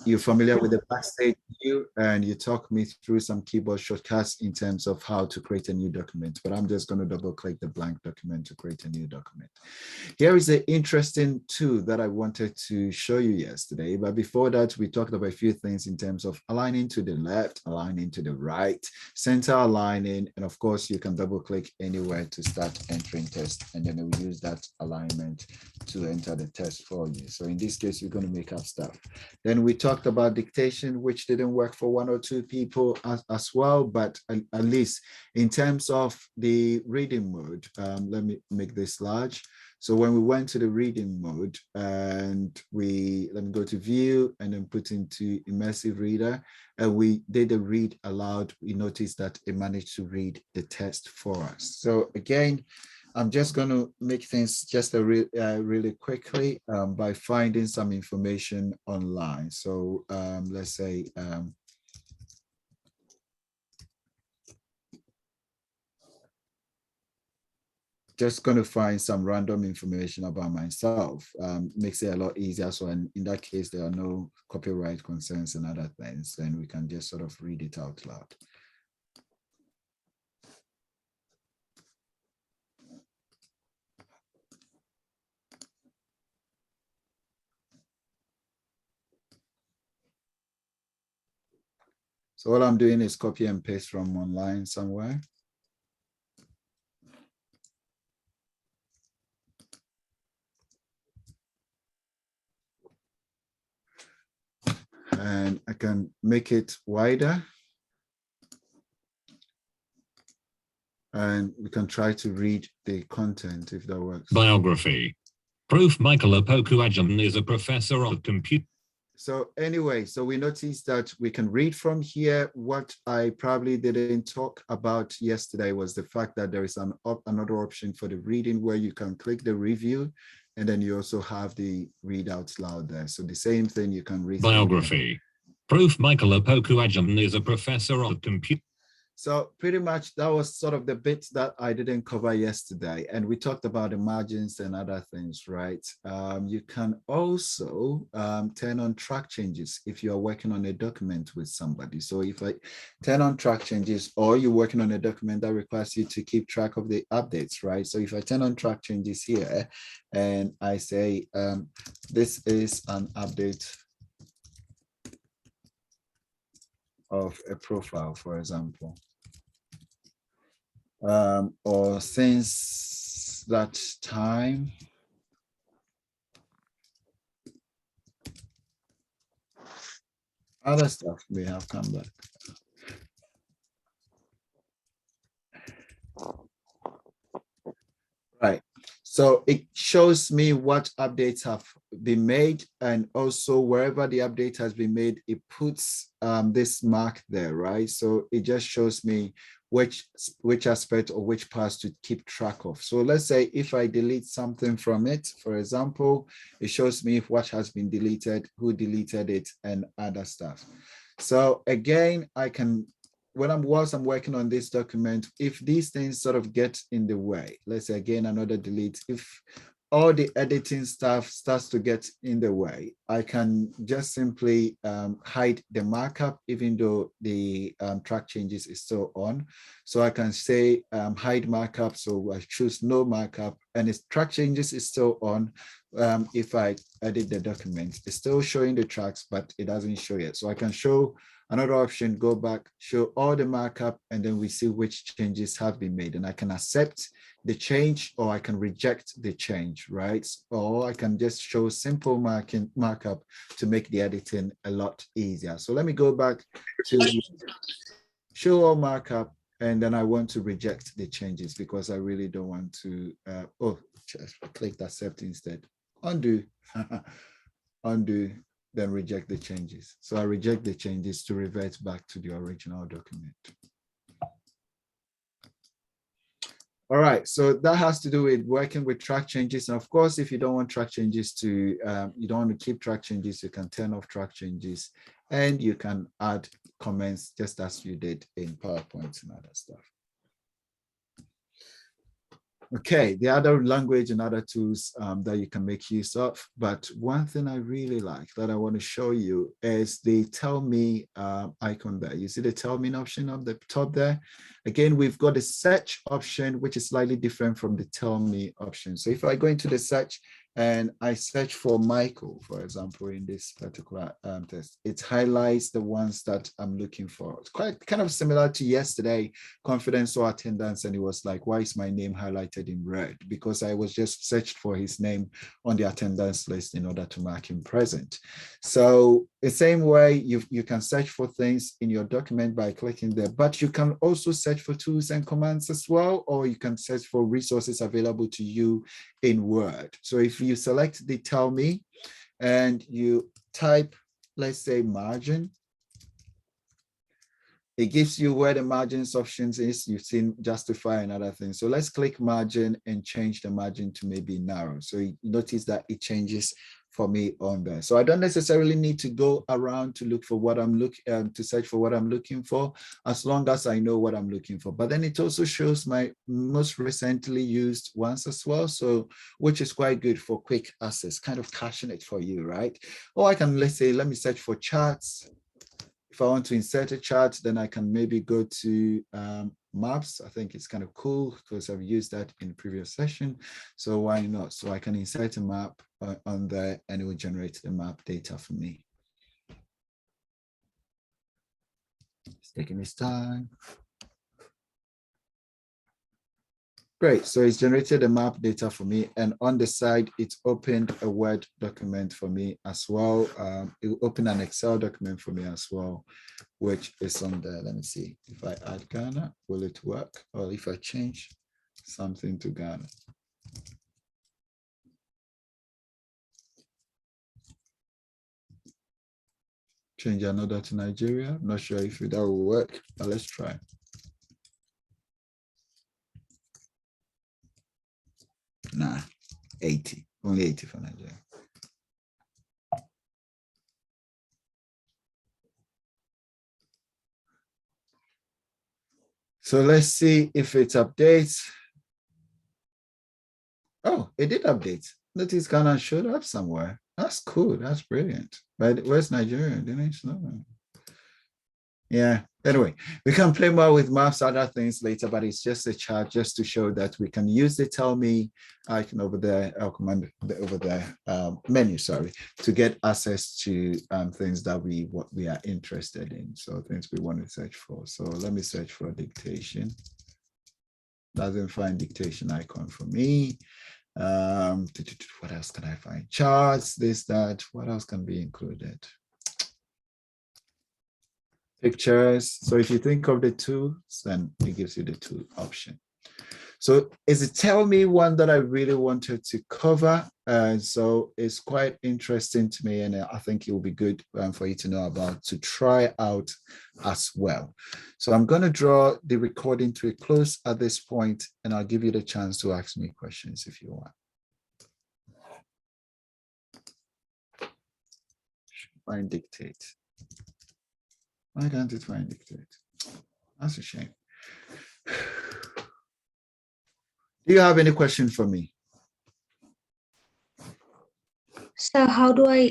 you're familiar with the Backstage view, and you talk me through some keyboard shortcuts in terms of how to create a new document, but I'm just going to double click the blank document to create a new document. Here is an interesting tool that I wanted to show you yesterday, but before that, we talked about a few things in terms of aligning to the left, aligning to the right, center aligning, and of course, you can double click anywhere to start entering text, and then it will use that alignment to enter the text for you. So in this case, you're going to make up stuff. Then we talked about dictation, which didn't work for one or two people as well, but at least in terms of the reading mode, let me make this large. So when we went to the reading mode and let me go to view and then put into immersive reader, and we did a read aloud, we noticed that it managed to read the text for us. So again, I'm just going to make things just really quickly by finding some information online. So let's say, just going to find some random information about myself. Makes it a lot easier. So in that case, there are no copyright concerns and other things, then we can just sort of read it out loud. So all I'm doing is copy and paste from online somewhere. And I can make it wider. And we can try to read the content if that works. Biography. Prof. Michael Opoku-Agyeman is a professor of computer. So anyway, so we noticed that we can read from here. What I probably didn't talk about yesterday was the fact that there is another option for the reading where you can click the review, and then you also have the read out loud there. So the same thing you can read. Biography. Prof. Michael Opoku-Agyeman is a professor of computer. So pretty much that was sort of the bits that I didn't cover yesterday. And we talked about the margins and other things, right? You can also turn on track changes if you're working on a document with somebody. So if I turn on track changes, or you're working on a document that requires you to keep track of the updates, right? So if I turn on track changes here and I say, this is an update of a profile, for example. Or since that time, other stuff may have come back. Right. So it shows me what updates have been made, and also wherever the update has been made, it puts this mark there, right? So it just shows me which aspect or which parts to keep track of. So let's say if I delete something from it, for example, it shows me what has been deleted, who deleted it, and other stuff. So again, I can, whilst I'm working on this document, if these things sort of get in the way, let's say again, another delete, if all the editing stuff starts to get in the way, I can just simply hide the markup, even though the track changes is still on. So I can say hide markup. So I choose no markup, and its track changes is still on. If I edit the document, it's still showing the tracks, but it doesn't show yet. So I can show another option, go back, show all the markup, and then we see which changes have been made. And I can accept the change, or I can reject the change, right? Or I can just show simple markup to make the editing a lot easier. So let me go back to show all markup, and then I want to reject the changes because I really don't want to, just click accept instead. Undo, undo, then reject the changes. So I reject the changes to revert back to the original document. All right, so that has to do with working with track changes. And of course, if you don't want track changes to, you don't want to keep track changes, you can turn off track changes, and you can add comments just as you did in PowerPoint and other stuff. Okay, the other language and other tools that you can make use of. But one thing I really like that I want to show you is the Tell Me icon there. You see the Tell Me option on the top there? Again, we've got the search option, which is slightly different from the Tell Me option. So if I go into the search and I search for Michael, for example, in this particular test, it highlights the ones that I'm looking for. It's quite kind of similar to yesterday, confidence or attendance, and it was like, why is my name highlighted in red? Because I was just searched for his name on the attendance list in order to mark him present. So the same way you can search for things in your document by clicking there, but you can also search for tools and commands as well, or you can search for resources available to you in Word. So if you select the Tell Me and you type, let's say, margin, it gives you where the margins options is. You've seen justify and other things. So let's click margin and change the margin to maybe narrow. So you notice that it changes for me on there. So I don't necessarily need to go around to look for what I'm looking to search for what I'm looking for, as long as I know what I'm looking for. But then it also shows my most recently used ones as well. So which is quite good for quick access, kind of caching it for you, right? Or I can, let's say, let me search for charts. If I want to insert a chart, then I can maybe go to maps. I think it's kind of cool because I've used that in the previous session. So why not? So I can insert a map on there and it will generate the map data for me. It's taking its time. Great, so it's generated a map data for me, and on the side, it's opened a Word document for me as well. It will open an Excel document for me as well, which is on there. Let me see, if I add Ghana, will it work? Or if I change something to Ghana. Change another to Nigeria. I'm not sure if that will work, but let's try. Nah, 80, only 80 for Nigeria. So let's see if it updates. Oh, it did update. Notice Ghana showed up somewhere. That's cool. That's brilliant. But where's Nigeria? Didn't you know? Yeah. Anyway, we can play more with maps, other things later, but it's just a chart just to show that we can use the Tell Me icon over there, our command over there, menu, sorry, to get access to things that what we are interested in. So things we want to search for. So let me search for dictation. Doesn't find dictation icon for me. What else can I find? Charts, this, that. What else can be included? Pictures. So if you think of the tools, then it gives you the tool option. So is it Tell Me one that I really wanted to cover? So it's quite interesting to me, and I think it will be good for you to know about, to try out as well. So I'm going to draw the recording to a close at this point, and I'll give you the chance to ask me questions if you want. Find dictate. Why can't it find dictate? That's a shame. Do you have any question for me? So how do I